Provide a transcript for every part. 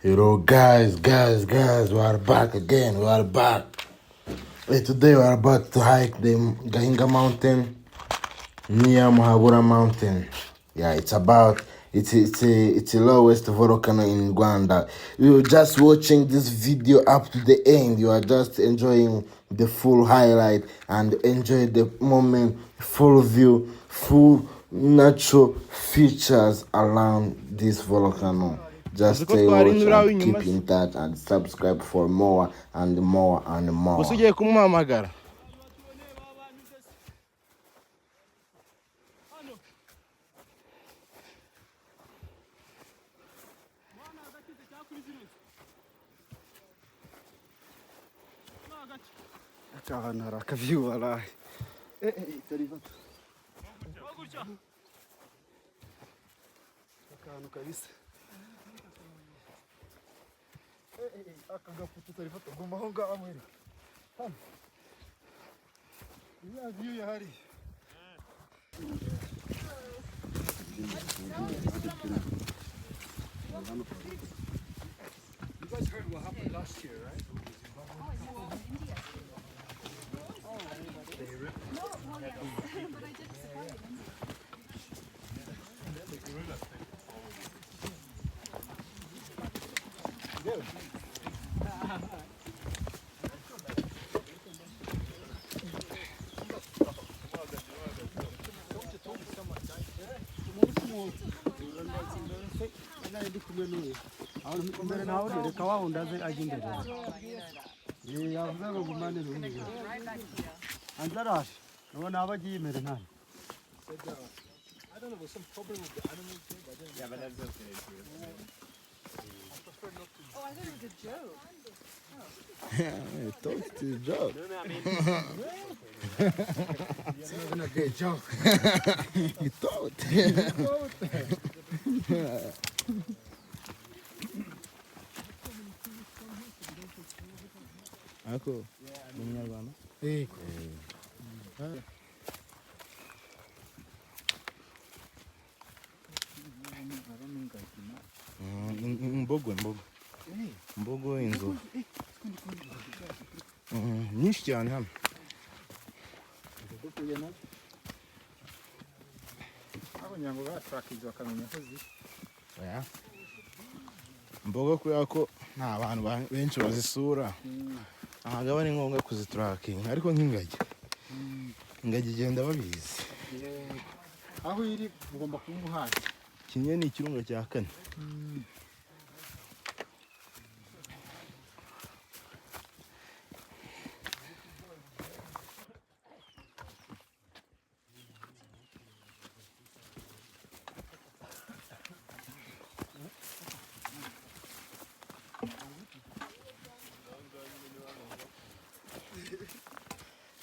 Hello guys, we are back again, we are back. Hey, today we are about to hike the Gahinga mountain near Muhabura mountain. Yeah, it's the lowest volcano in Rwanda. You are just watching this video up to the end. You are just enjoying the full highlight and enjoy the moment, full view, full natural features around this volcano. Just stay watch and keep in touch and subscribe for more and more and more. Usigiye kumuhamagara. ahantu hari akavyuba walahi tarivato akantu kabisa akagafutu tarivato guma aho ngaho amwereka hano ya view yahari. You guys heard what happened last year, right? No, well, yes, but I did support them. I don't know, was some problem with the animals there, but yeah, but that's okay. Oh, I thought it was a joke. Yeah, I thought it was a joke. No, I mean, it's not even a good joke. You thought. Ako, Munyarwanda. Mbogo inzu nyinshi cyane hano. Abanyango batrakiza bakamenya ko zi. Oya. Mbogo kubera ko nta bantu benshi bazisura. Ntabwo ari ngombwa kuzitrakinga ariko nk'ingagi. Ingagi igenda babizi. Aho iri ugomba kumuhaza. Kinye ni ikirunga cya kane.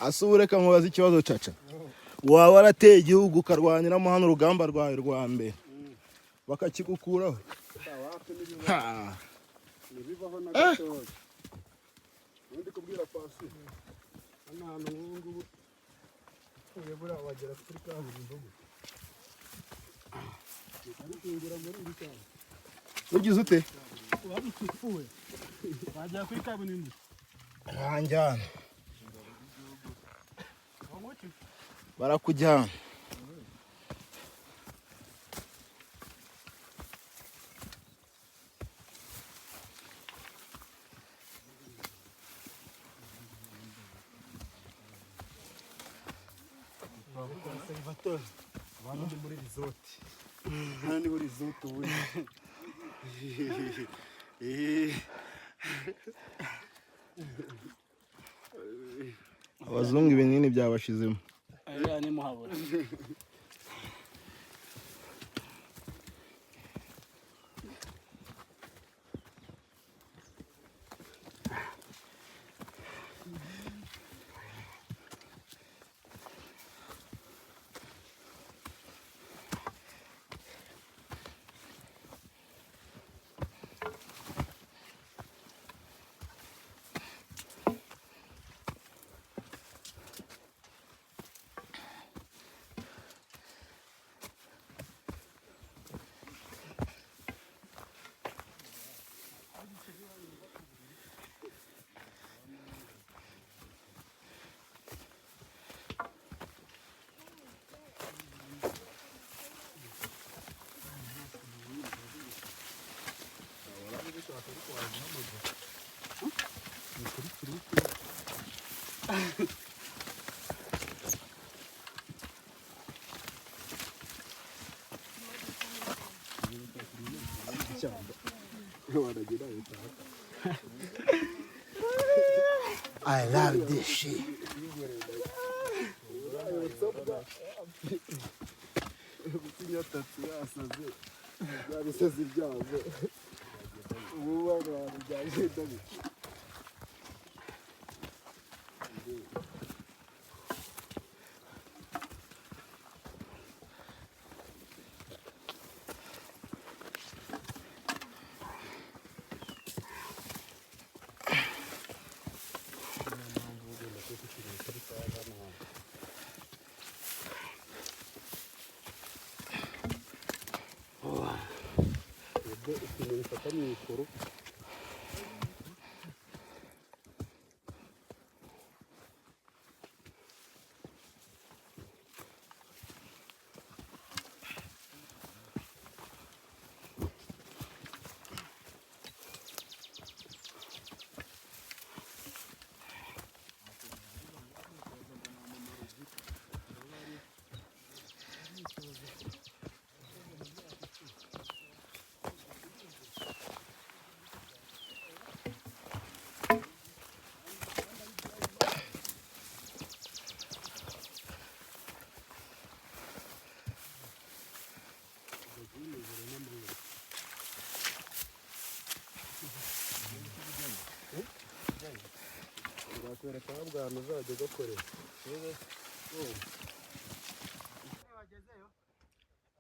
Asubure kamubaza ikibazo caca. Waba warateye igihugu ukarwaniramo hano urugamba rwawe rwa mbere bakakigukuraho. Nibibaho na gatoya. Undi kubwira pasi. Hano hano ngubu uyebura wagera kuri kaburimbo. Ari kwinjira muri iri cyane. Ugize ute? Wabitufuwe. Wajya kuri kaburimbo. Ranjyana. Barakujyana. Conservateur. Abantu ni muri resort. Hano ni muri resort ubu. Abazungu ibinini byabashizemo. aya ni muhabura. I love this shit.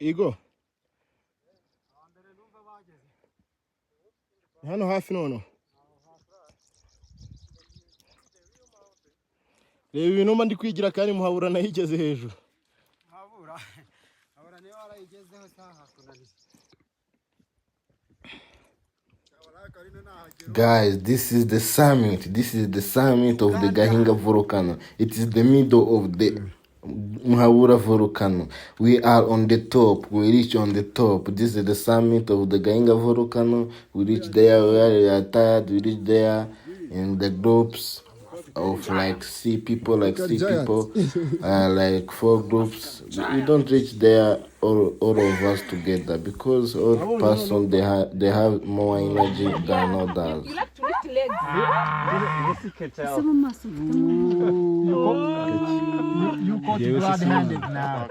Igo. Hano hafi nono. Reba ibintu mba ndi kwigira kandi muhabura nahigeze hejuru. Muhabura. Abura niyo warayigezeho saha kunaniza. Guys, this is the summit. This is the summit of the Gahinga volcano. It is the middle of the Muhabura volcano. We are on the top. We reach on the top. This is the summit of the Gahinga volcano. We reach there where we are tired. We reach there in the groups of like six people, like 4 groups. We don't reach there all of us together because all person they have more energy than others. You like to lift legs. You got blood-handed now.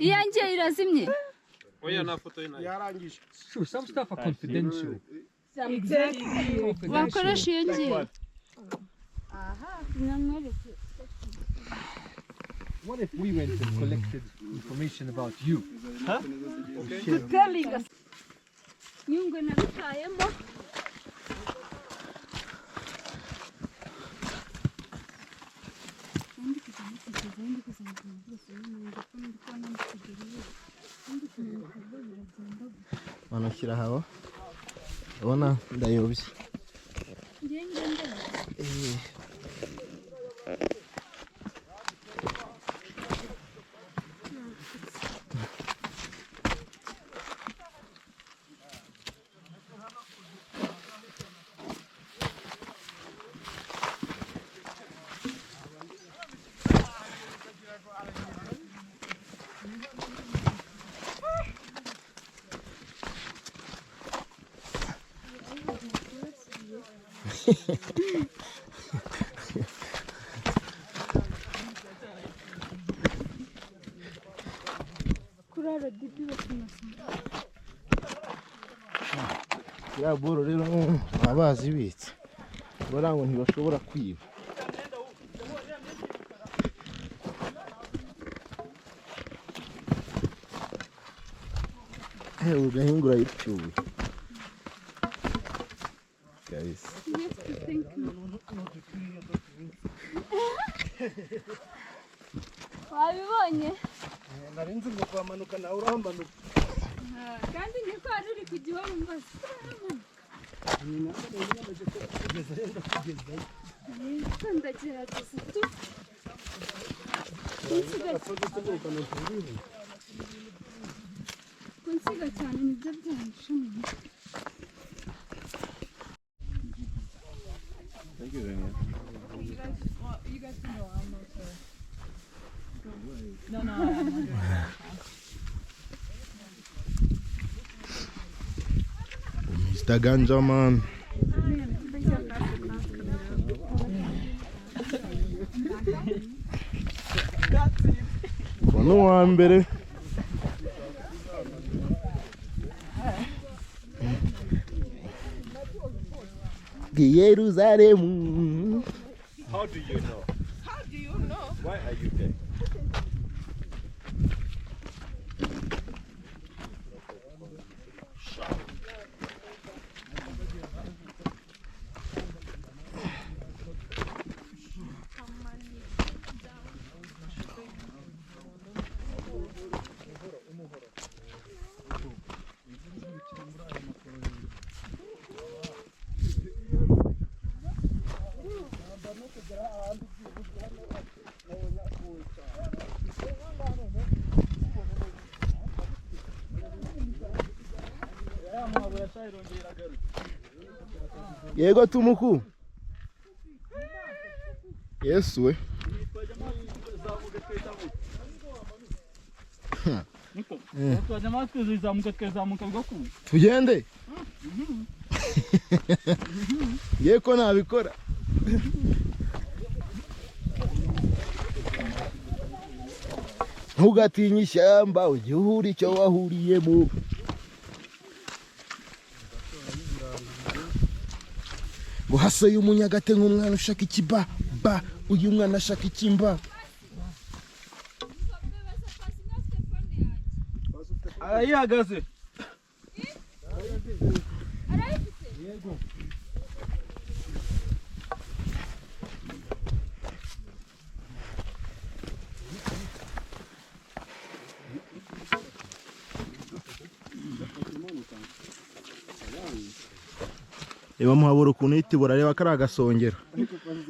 Yanjye irazimye. Oya na foto ina. Yarangije. Sure, some stuff are confidential. Exactly. Wakoresha iyo ngiye. What if we went and collected information about you? Huh? To telling us. Nyungwe nabitayemo. Wanashyira hawa. Ubona ndayobye. Kurara dibi bakunasa. Ya boro rero abazi bitse. Barango ntibashobora kwiba. Ugahingura icyuwe. Guys. Wabibonye? Narinzi ngo kwamanuka nawe urambanuka. Kandi niko ari uri kugihora mbaza. Ndagerageza tu. kunsiga cyane nibyo byanshimye. Thank you very much. You guys can go. I'm not sure. No, I'm not doing Mr. Ganja man. Kono wa mbere. Jerusalem. How do you know? How do you know? Why are you there? Yego tumuku. Yesu we. Tugende. Yeko nabikora. Ntugatinye ishyamba ujye uhura icyo wahuriyemo. Buhasa y'umunyagate nk'umwana ushaka ikiba ba uyu mwana ashaka ikimba. Arayihagaze. Yego. Eba muhabura ukuntu itibura reba kari agasongero.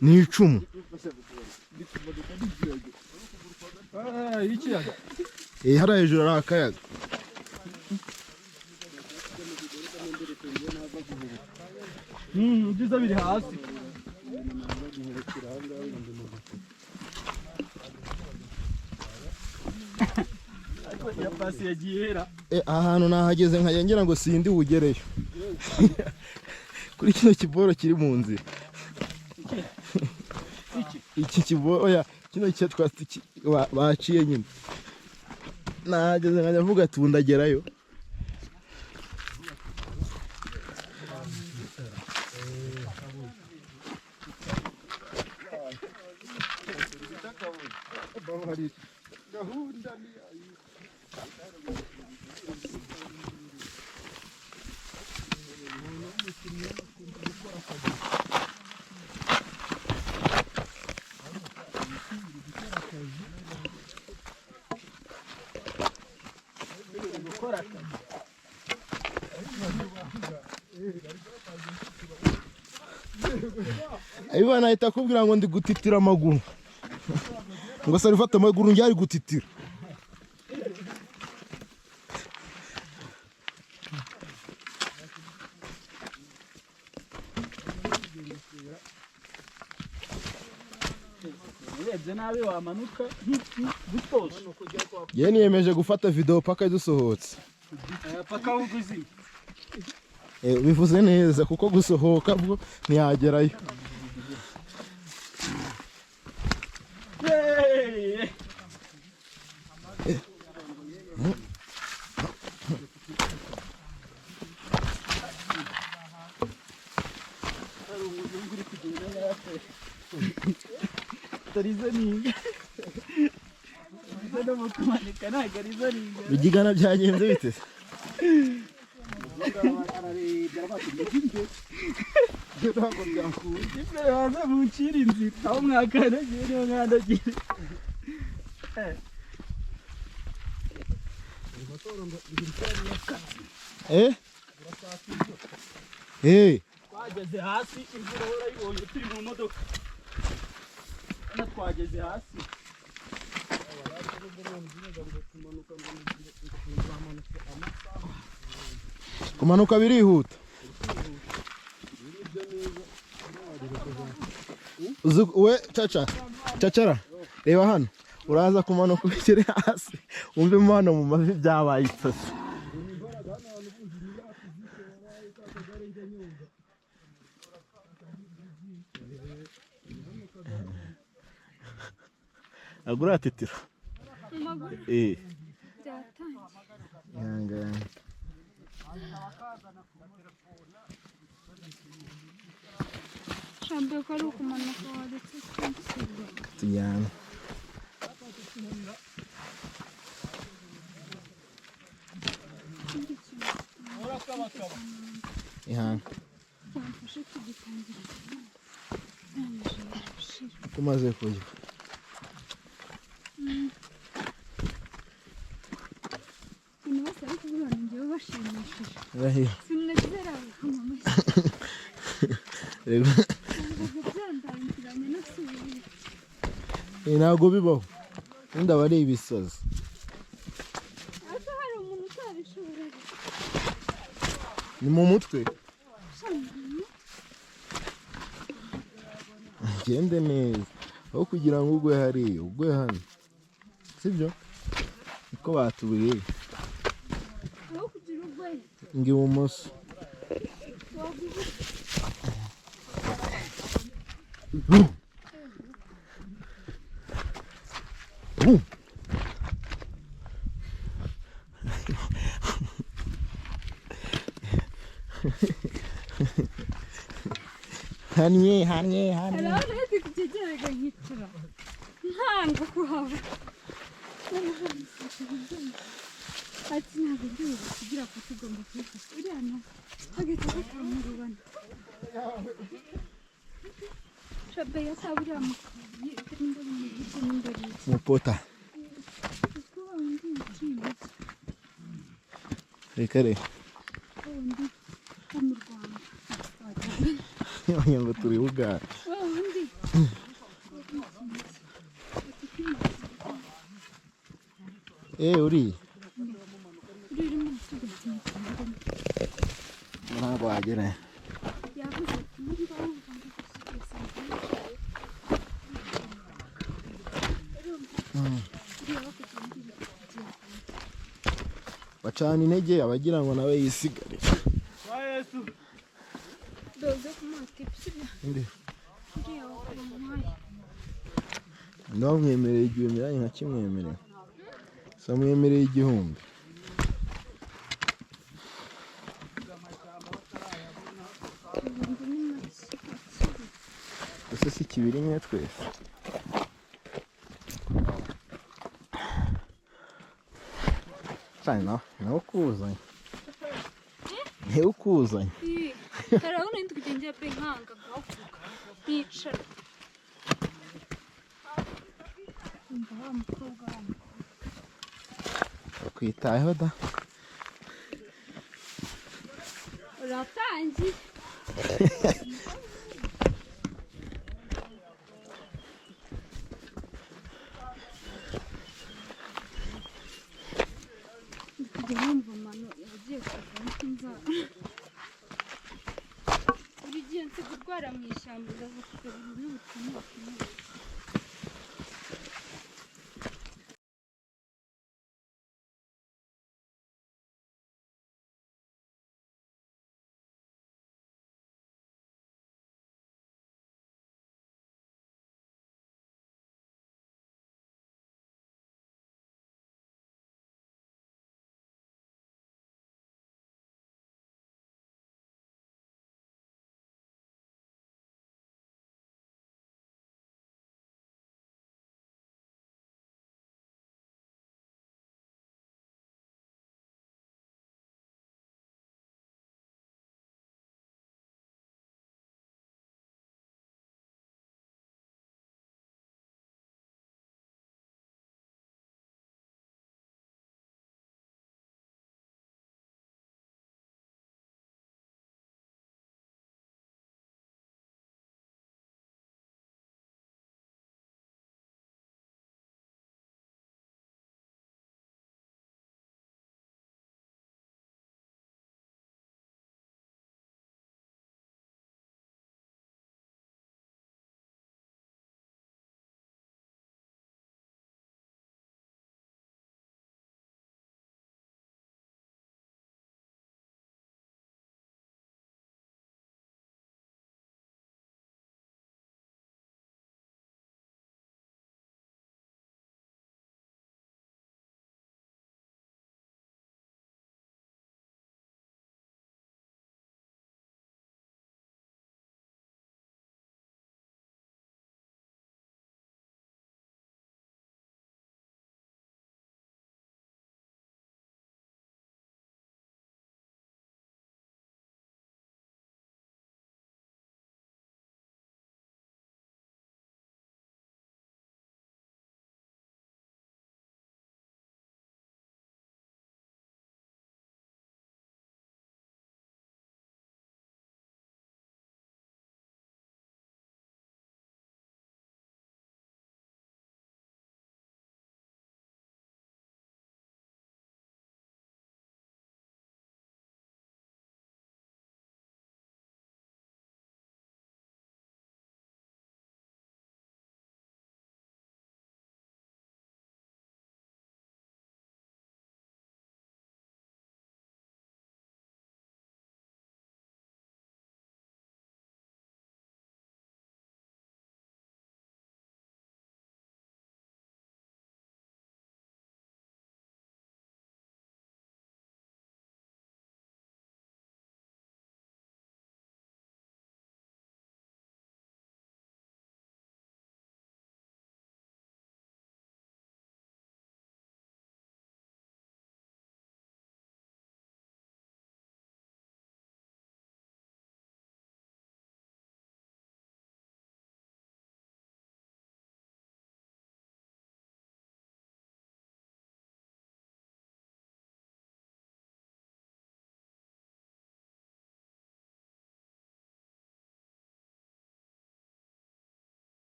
Ni icumu. Ikiyaga. Hariya hejuru ari akayaga. Ibyiza biri hasi. Ya pasi yagiye hera. Ahantu nahageze nkagera ngo sindi bugereyo. Kuri kino kiboro kiri mu nzira. Iki kiboro oya kino cyo twati baciye nyine. Nahageze nkajya mvuga ati ndagerayo. Ayibana ahita akubwira ngo ndi gutitira amaguru. Ngo sari fata amaguru njye ari gutitira. Urebye nabi wamanuka gutosha. Ye niyemeje gufata video paka dusohotse. Paka uguzi. Bivuze neza kuko gusohoka bwo ntiyagerayo. Bigigana byagenze bite? Twageze hasi imvura urayibonye turi mu modoka. Twageze hasi. kumanuka birihuta. We cacara reba hano, uraza kumanuka ubishyire hasi wumve hano mu mavi byabaye itasi. agura atitira amaguru eh byatangiye. yanga Shambe ko ari ukumanuka waretse tujyana. ihanga cyamfashe tugitangira kumaze kujya ibintu bose ari kuvuga ngo njyewe bashimishije rahira sinagera amamashyi reba ntabwo byandangiranye nasubiriye ntabwo bibaho wenda aba ari ibisazi. ariko hari umuntu utabishoboraga ni mu mutwe gende neza aho kugira ngo ugwe hariya ugwe hano, sibyo niko batubwiye. aho kugira urwaye ngo ibumoso waguze hanye hariho leta kutegerega nkicara ntanga kuhava ati ntabwo byuba kugira ngo tugomba kubifata uriya na hagati gakamurubana shabe yasaba uriya mukazi imbere mu giti n'imbere mupota kuko wundi yaciye reka reka wundi wo mu Rwanda yonye ngo turi Uganda wundi uri urimo gusigaza ntabwo wagera yavuze ati niba wumva ngo gusigaza bacana intege abagira ngo nawe yisigare. doze kumata ibyo Inde uriya wakumaye ndamwemereye igihumbi nanjye nkakimwemerera samwemereye igihumbi. ese si kibiri mwe twese cyane nawe ukuzanye ntewe ukuzanye karabona ndi kugenda pe nkanga gavuga yicara umva wa mukobwa wanyu bakwitayeho da uratangiye kujya wumva amano yagiye kuvamo inzara buri gihe nsiga urwara mu ishyamba ndaza kugarura n'ubutumwa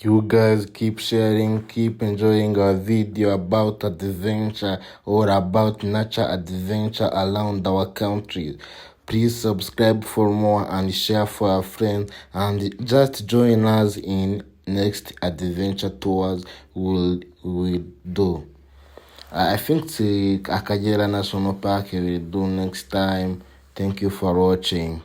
You guys keep sharing, keep enjoying our video about adventure or about nature adventure around our country. Please subscribe for more and share for our friends, and just join us in next adventure tours we'll do. I think the Akagera National Park will do next time. Thank you for watching.